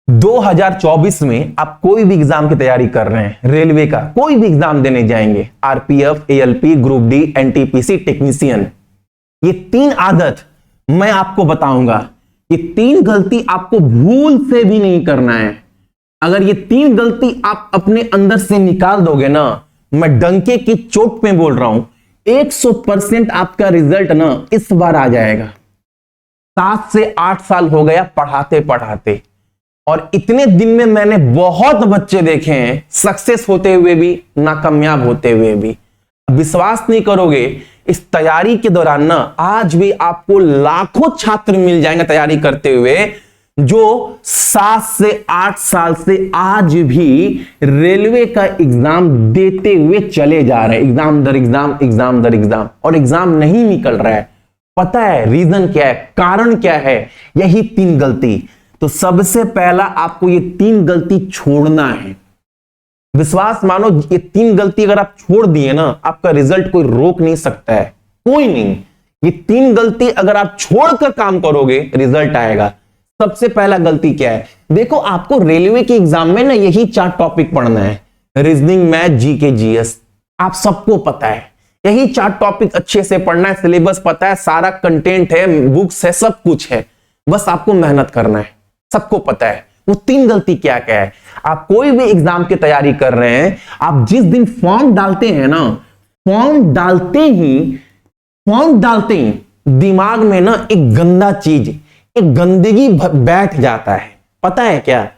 2024 में आप कोई भी एग्जाम की तैयारी कर रहे हैं, रेलवे का कोई भी एग्जाम देने जाएंगे, RPF, ALP, group D, NTPC, technician, ये 3 आदत मैं आपको बताऊंगा। ये 3 गलती आपको भूल से भी नहीं करना है। अगर ये 3 गलती आप अपने अंदर से निकाल दोगे ना, मैं डंके की चोट पे बोल रहा हूं, 100% आपका रिजल्ट ना इस बार आ जाएगा। 7 से 8 साल हो गया पढ़ाते पढ़ाते, और इतने दिन में मैंने बहुत बच्चे देखे हैं सक्सेस होते हुए भी, नाकामयाब होते हुए भी। विश्वास नहीं करोगे, इस तैयारी के दौरान ना आज भी आपको लाखों छात्र मिल जाएंगे तैयारी करते हुए, जो 7 से 8 साल से आज भी रेलवे का एग्जाम देते हुए चले जा रहे हैं, एग्जाम दर एग्जाम, एग्जाम दर एग्जाम, और एग्जाम नहीं निकल रहा है। पता है रीजन क्या है, कारण क्या है? यही 3 गलती। तो सबसे पहला आपको ये 3 गलती छोड़ना है। विश्वास मानो, ये 3 गलती अगर आप छोड़ दिए ना, आपका रिजल्ट कोई रोक नहीं सकता है, कोई नहीं। ये 3 गलती अगर आप छोड़कर काम करोगे, रिजल्ट आएगा। सबसे पहला गलती क्या है? देखो, आपको रेलवे के एग्जाम में ना यही 4 टॉपिक पढ़ना है, रीजनिंग, मैथ, जीके, जीएस। आप सबको पता है यही 4 टॉपिक अच्छे से पढ़ना है, सिलेबस पता है, सारा कंटेंट है, बुक्स है, सब कुछ है, बस आपको मेहनत करना है, सबको पता है। वो 3 गलती क्या क्या है? आप कोई भी एग्जाम की तैयारी कर रहे हैं, आप जिस दिन फॉर्म डालते हैं ना, फॉर्म डालते ही दिमाग में ना एक गंदा चीज, एक गंदगी बैठ जाता है। पता है क्या?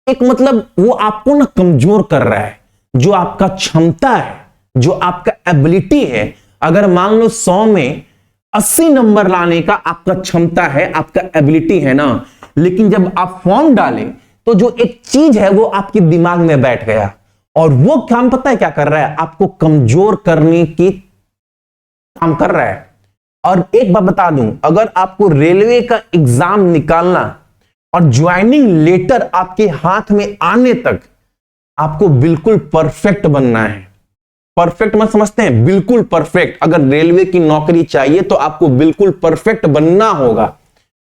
एक मतलब वो आपको ना कमजोर कर रहा है। जो आपका क्षमता है, जो आपका एबिलिटी है, अगर मान लो 100 में 80 नंबर लाने का आपका क्षमता है, आपका एबिलिटी है ना, लेकिन जब आप फॉर्म डालें तो जो एक चीज है वो आपके दिमाग में बैठ गया, और वो काम पता है क्या कर रहा है? आपको कमजोर करने की काम कर रहा है। और एक बात बता दूं, अगर आपको रेलवे का एग्जाम निकालना और ज्वाइनिंग लेटर आपके हाथ में आने तक आपको बिल्कुल परफेक्ट बनना है। परफेक्ट मत समझते हैं, बिल्कुल परफेक्ट। अगर रेलवे की नौकरी चाहिए तो आपको बिल्कुल परफेक्ट बनना होगा।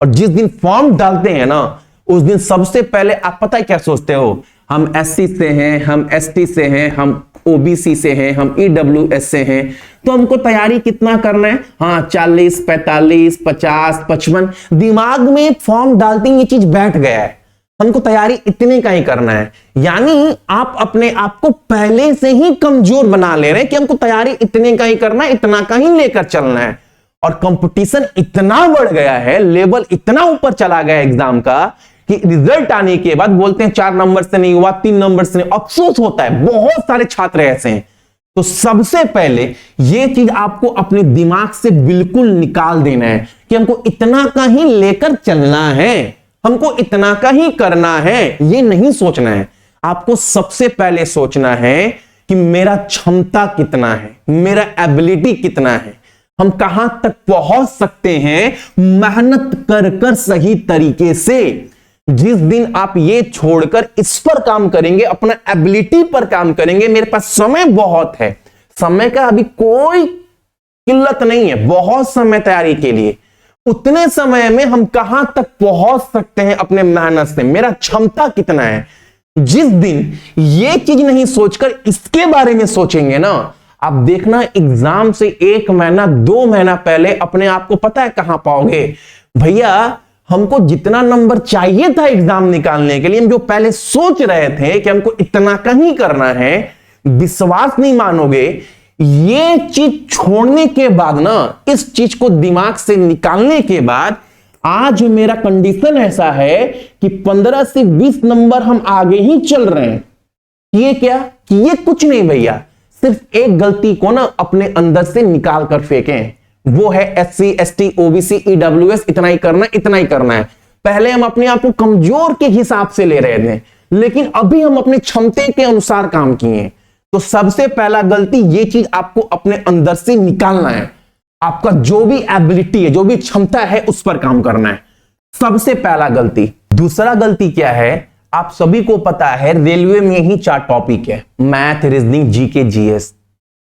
और जिस दिन फॉर्म डालते हैं ना, उस दिन सबसे पहले आप पता है क्या सोचते हो? हम एससी से हैं, हम एसटी से हैं, हम ओबीसी से हैं, हम ईडब्ल्यूएस से हैं, तो हमको तैयारी कितना करना है? हाँ, 40, 45, 50, 55। दिमाग में फॉर्म डालते ही ये चीज बैठ गया है, हमको तैयारी इतने का ही करना है। यानी आप अपने आप को पहले से ही कमजोर बना ले रहे हैं कि हमको तैयारी इतने का ही करना है, इतना का ही लेकर चलना है। और कंपटीशन इतना बढ़ गया है, लेवल इतना ऊपर चला गया एग्जाम का, कि रिजल्ट आने के बाद बोलते हैं 4 नंबर से नहीं हुआ, 3 नंबर से नहीं। अफसोस होता है, बहुत सारे छात्र ऐसे हैं। तो सबसे पहले यह चीज आपको अपने दिमाग से बिल्कुल निकाल देना है कि हमको इतना का ही लेकर चलना है, हमको इतना का ही करना है। ये नहीं सोचना है, आपको सबसे पहले सोचना है कि मेरा क्षमता कितना है, मेरा एबिलिटी कितना है, हम कहां तक पहुंच सकते हैं मेहनत कर कर सही तरीके से। जिस दिन आप ये छोड़कर इस पर काम करेंगे, अपना एबिलिटी पर काम करेंगे, मेरे पास समय बहुत है, समय का अभी कोई किल्लत नहीं है, बहुत समय तैयारी के लिए, उतने समय में हम कहां तक पहुंच सकते हैं अपने मेहनत से, मेरा क्षमता कितना है। जिस दिन ये चीज नहीं सोचकर इसके बारे में सोचेंगे ना, आप देखना एग्जाम से 1 महीना 2 महीना पहले अपने आप को पता है कहां पाओगे? भैया, हमको जितना नंबर चाहिए था एग्जाम निकालने के लिए, हम जो पहले सोच रहे थे कि हमको इतना का ही करना है, विश्वास नहीं मानोगे, ये चीज छोड़ने के बाद ना, इस चीज को दिमाग से निकालने के बाद, आज मेरा कंडीशन ऐसा है कि 15 से 20 नंबर हम आगे ही चल रहे हैं। ये क्या? कि ये कुछ नहीं भैया, सिर्फ एक गलती को ना अपने अंदर से निकाल कर फेंकें, वो है एससी, एसटी, ओबीसी, ईडब्ल्यूएस, इतना ही करना, इतना ही करना है। पहले हम अपने आप को कमजोर के हिसाब से ले रहे थे, लेकिन अभी हम अपने क्षमता के अनुसार काम किए। तो सबसे पहला गलती, ये चीज आपको अपने अंदर से निकालना है। आपका जो भी एबिलिटी है, जो भी क्षमता है, उस पर काम करना है, सबसे पहला गलती। दूसरा गलती क्या है? आप सभी को पता है रेलवे में ही 4 टॉपिक है, मैथ, रीजनिंग, जीके, जीएस।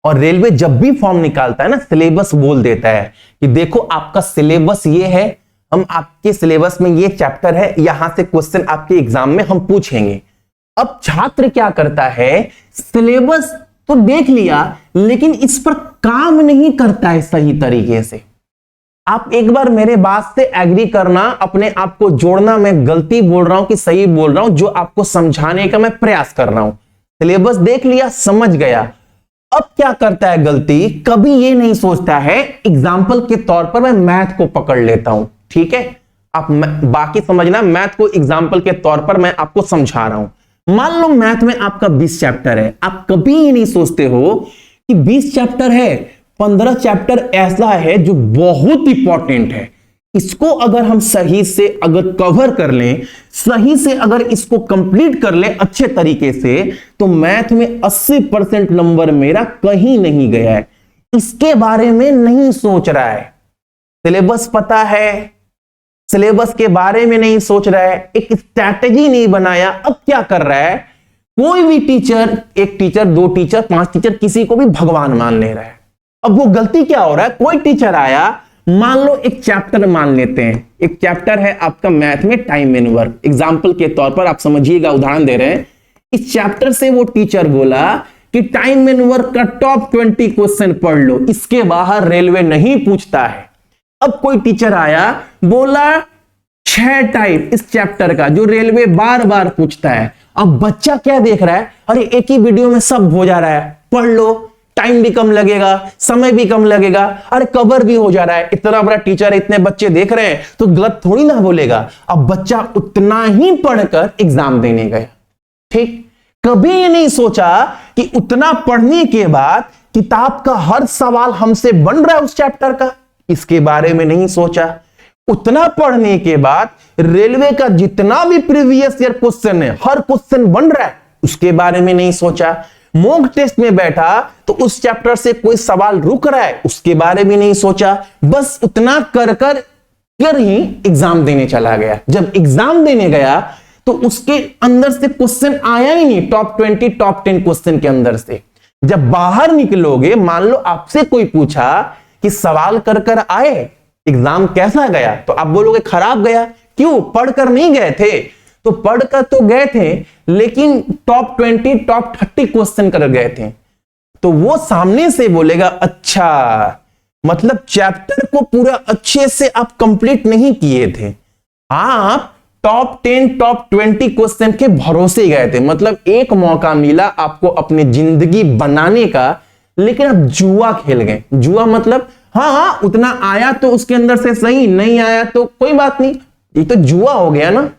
और रेलवे जब भी फॉर्म निकालता है ना, सिलेबस बोल देता है कि देखो आपका सिलेबस ये है, हम आपके सिलेबस में ये चैप्टर है, यहां से क्वेश्चन आपके एग्जाम में हम पूछेंगे। अब छात्र क्या करता है, सिलेबस तो देख लिया लेकिन इस पर काम नहीं करता है सही तरीके से। आप एक बार मेरे बात से एग्री करना, अपने आप को जोड़ना, मैं गलती बोल रहा हूं कि सही बोल रहा हूं, जो आपको समझाने का मैं प्रयास कर रहा हूं। सिलेबस देख लिया, समझ गया। अब क्या करता है गलती, कभी ये नहीं सोचता है एग्जाम्पल के तौर पर मैं मैथ को पकड़ लेता हूं। ठीक है, आप बाकी समझना, मैथ को एग्जाम्पल के तौर पर मैं आपको समझा रहा हूं। मान लो मैथ में आपका 20 चैप्टर है, आप कभी ये नहीं सोचते हो कि 20 चैप्टर है, 15 चैप्टर ऐसा है जो बहुत इंपॉर्टेंट है, इसको अगर हम सही से अगर कवर कर लें, सही से अगर इसको कंप्लीट कर ले अच्छे तरीके से, तो मैथ में 80% नंबर मेरा कहीं नहीं गया है। इसके बारे में नहीं सोच रहा है, सिलेबस पता है, सिलेबस के बारे में नहीं सोच रहा है, एक स्ट्रैटेजी नहीं बनाया। अब क्या कर रहा है, कोई भी टीचर, एक टीचर, 2 टीचर, 5 टीचर, किसी को भी भगवान मान ले रहा है। अब वो गलती क्या हो रहा है, कोई टीचर आया, मान लो एक चैप्टर मान लेते हैं, एक चैप्टर है आपका मैथ में टाइम मैनवर्क, एग्जाम्पल के तौर पर आप समझिएगा, उदाहरण दे रहे हैं। इस चैप्टर से वो टीचर बोला कि टाइम मैनवर्क का टॉप 20 क्वेश्चन पढ़ लो, इसके बाहर रेलवे नहीं पूछता है। अब कोई टीचर आया, बोला 6 टाइप इस चैप्टर का जो रेलवे बार बार पूछता है। अब बच्चा क्या देख रहा है, अरे एक ही वीडियो में सब हो जा रहा है, पढ़ लो, टाइम भी कम लगेगा, समय भी कम लगेगा, अरे कवर भी हो जा रहा है, इतना बड़ा टीचर है, इतने बच्चे देख रहे हैं तो गलत थोड़ी ना बोलेगा। अब बच्चा उतना ही पढ़कर एग्जाम देने गया। ठीक, कभी ये नहीं सोचा कि उतना पढ़ने के बाद किताब का हर सवाल हमसे बन रहा है उस चैप्टर का, इसके बारे में नहीं सोचा। उतना पढ़ने के बाद रेलवे का जितना भी प्रीवियस ईयर क्वेश्चन है, हर क्वेश्चन बन रहा है, उसके बारे में नहीं सोचा। मॉक टेस्ट में बैठा तो उस चैप्टर से कोई सवाल रुक रहा है, उसके बारे में नहीं सोचा। बस उतना कर ही एग्जाम देने चला गया। जब एग्जाम देने गया तो उसके अंदर से क्वेश्चन आया ही नहीं, टॉप 20 टॉप 10 क्वेश्चन के अंदर से। जब बाहर निकलोगे, मान लो आपसे कोई पूछा कि सवाल कर आए, एग्जाम कैसा गया, तो आप बोलोगे खराब गया। क्यों, पढ़कर नहीं गए थे? तो पढ़कर तो गए थे लेकिन टॉप 20 टॉप 30 क्वेश्चन कर गए थे। तो वो सामने से बोलेगा अच्छा, मतलब चैप्टर को पूरा अच्छे से आप कंप्लीट नहीं किए थे, आप टॉप 10 टॉप 20 क्वेश्चन के भरोसे गए थे। मतलब एक मौका मिला आपको अपनी जिंदगी बनाने का, लेकिन आप जुआ खेल गए। जुआ मतलब हाँ उतना आया तो उसके अंदर से सही, नहीं आया तो कोई बात नहीं, ये तो जुआ हो गया ना,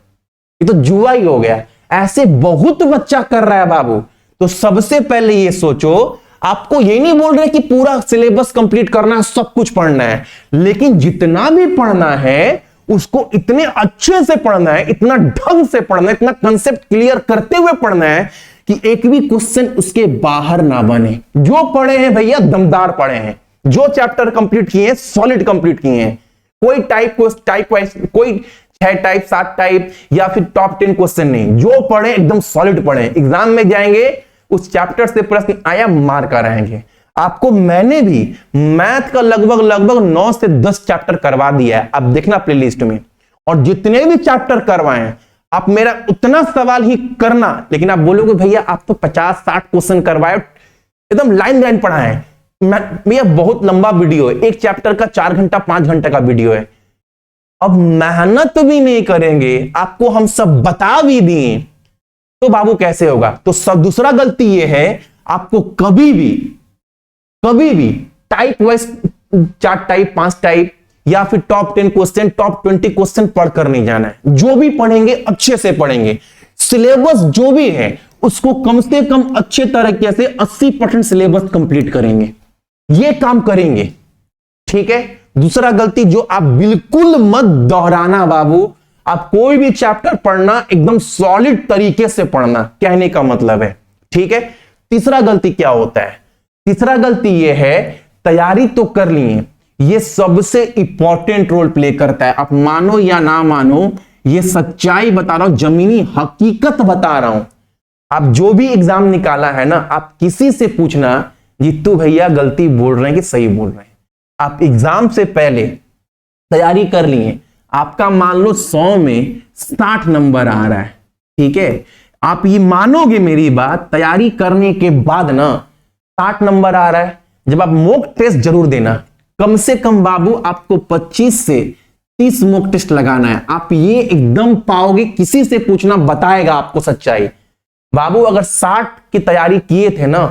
ये तो जुआ ही हो गया। ऐसे बहुत बच्चा कर रहा है बाबू। तो सबसे पहले ये सोचो, आपको ये नहीं बोल रहे कि पूरा सिलेबस कंप्लीट करना है, सब कुछ पढ़ना है, लेकिन जितना भी पढ़ना है उसको इतने अच्छे से पढ़ना है, इतना ढंग से पढ़ना है, इतना कंसेप्ट क्लियर करते हुए पढ़ना है कि एक भी क्वेश्चन उसके बाहर ना बने। जो पढ़े हैं भैया दमदार पढ़े हैं, जो चैप्टर कंप्लीट किए हैं सॉलिड कंप्लीट किए हैं। कोई टाइप वाइज, कोई 6 टाइप 7 टाइप या फिर टॉप 10 क्वेश्चन नहीं, जो पढ़े एकदम सॉलिड पढ़े। एग्जाम में जाएंगे उस चैप्टर से प्रश्न आया मार कर आएंगे। आपको मैंने भी मैथ का लगभग 9 से 10 चैप्टर करवा दिया है, आप देखना प्लेलिस्ट में। और जितने भी चैप्टर करवाएं आप मेरा उतना सवाल ही करना, लेकिन आप बोलोगे भैया आप तो 50-60 क्वेश्चन करवाए, एकदम लाइन पढ़ाएं। भैया बहुत लंबा वीडियो है, एक चैप्टर का 4 घंटा 5 घंटे का वीडियो है। अब मेहनत भी नहीं करेंगे, आपको हम सब बता भी दिए तो बाबू कैसे होगा। तो सब दूसरा गलती ये है, आपको कभी भी टाइप वाइज 4 टाइप 5 टाइप या फिर टॉप 10 क्वेश्चन टॉप 20 क्वेश्चन पढ़कर नहीं जाना है। जो भी पढ़ेंगे अच्छे से पढ़ेंगे, सिलेबस जो भी है उसको कम से कम अच्छे तरीके से 80% सिलेबस कंप्लीट करेंगे, ये काम करेंगे। ठीक है, दूसरा गलती जो आप बिल्कुल मत दोहराना बाबू, आप कोई भी चैप्टर पढ़ना एकदम सॉलिड तरीके से पढ़ना, कहने का मतलब है। ठीक है, तीसरा गलती क्या होता है, तीसरा गलती यह है, तैयारी तो कर लिए, ये सबसे इंपॉर्टेंट रोल प्ले करता है। आप मानो या ना मानो, ये सच्चाई बता रहा हूं, जमीनी हकीकत बता रहा हूं। आप जो भी एग्जाम निकाला है ना, आप किसी से पूछना जीतू भैया गलती बोल रहे हैं कि सही बोल रहे हैं। आप एग्जाम से पहले तैयारी कर लिए, आपका मान लो 100 में 60 नंबर आ रहा है, ठीक है, आप ये मानोगे मेरी बात, तैयारी करने के बाद ना 60 नंबर आ रहा है, जब आप मॉक टेस्ट जरूर देना, कम से कम बाबू आपको 25 से 30 मॉक टेस्ट लगाना है, आप ये एकदम पाओगे, किसी से पूछना बताएगा आपको सच्चाई। बाबू अगर 60 की तैयारी किए थे ना,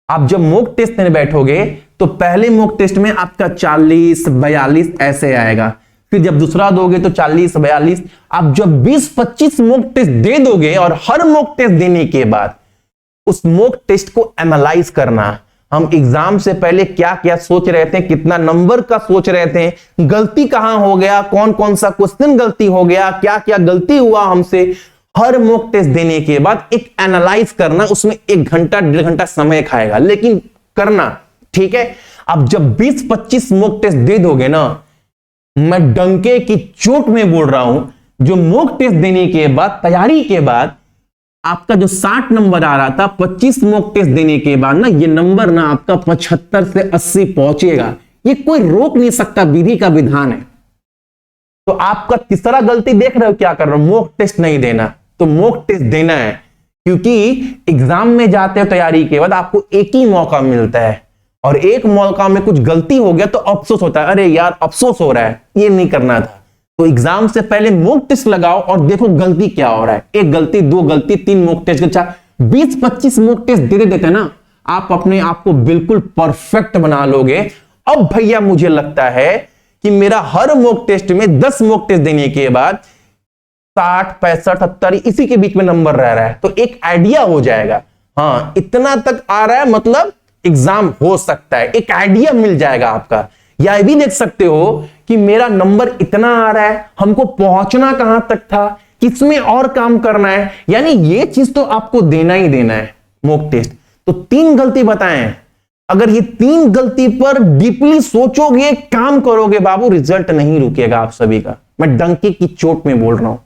आप जब मॉक टेस्ट में बैठोगे तो पहले मॉक टेस्ट में आपका 40 42 ऐसे आएगा, फिर जब दूसरा दोगे तो 40 42, आप जब 20-25 मॉक टेस्ट दे दोगे और हर मॉक टेस्ट देने के बाद उस मॉक टेस्ट को एनालाइज करना, हम एग्जाम से पहले क्या क्या सोच रहे थे, कितना नंबर का सोच रहे थे, गलती कहां हो गया, कौन कौन सा क्वेश्चन गलती हो गया, क्या क्या गलती हुआ हमसे, हर मॉक टेस्ट देने के बाद एक एनालाइज करना, उसमें 1 घंटा 1.5 घंटा समय खाएगा, लेकिन करना, ठीक है। अब जब 20-25 मॉक टेस्ट दे दोगे ना, मैं डंके की चोट में बोल रहा हूं, जो मॉक टेस्ट देने के बाद, तैयारी के बाद आपका जो 60 नंबर आ रहा था, 25 मॉक टेस्ट देने के बाद ना ये नंबर ना आपका 75 से 80 पहुंचेगा, ये कोई रोक नहीं सकता, विधि का विधान है। तो आपका तीसरा गलती देख रहे हो क्या कर रहे हो, मॉक टेस्ट नहीं देना, तो मॉक टेस्ट देना है, क्योंकि एग्जाम में जाते हो तैयारी के बाद आपको एक ही मौका मिलता है, और एक मौका में कुछ गलती हो गया तो अफसोस होता है, अरे यार अफसोस हो रहा है, ये नहीं करना था। तो एग्जाम से पहले मॉक टेस्ट लगाओ और देखो गलती क्या हो रहा है, 1 गलती 2 गलती 3 मॉक टेस्ट, अच्छा 20-25 मॉक टेस्ट दे देते ना, आप अपने आप को बिल्कुल परफेक्ट बना लोगे। अब भैया मुझे लगता है कि मेरा हर मॉक टेस्ट में 10 मॉक टेस्ट देने के बाद 60 65 70 इसी के बीच में नंबर रह रहा है, तो एक आइडिया हो जाएगा, हाँ इतना तक आ रहा है मतलब एग्जाम हो सकता है, एक आइडिया मिल जाएगा आपका। या ये भी देख सकते हो कि मेरा नंबर इतना आ रहा है, हमको पहुंचना कहां तक था, किसमें और काम करना है, यानी ये चीज तो आपको देना ही देना है मॉक टेस्ट। तो 3 गलती बताएं, अगर ये 3 गलती पर डीपली सोचोगे, काम करोगे बाबू, रिजल्ट नहीं रुकेगा आप सभी का, मैं डंके की चोट में बोल रहा हूं।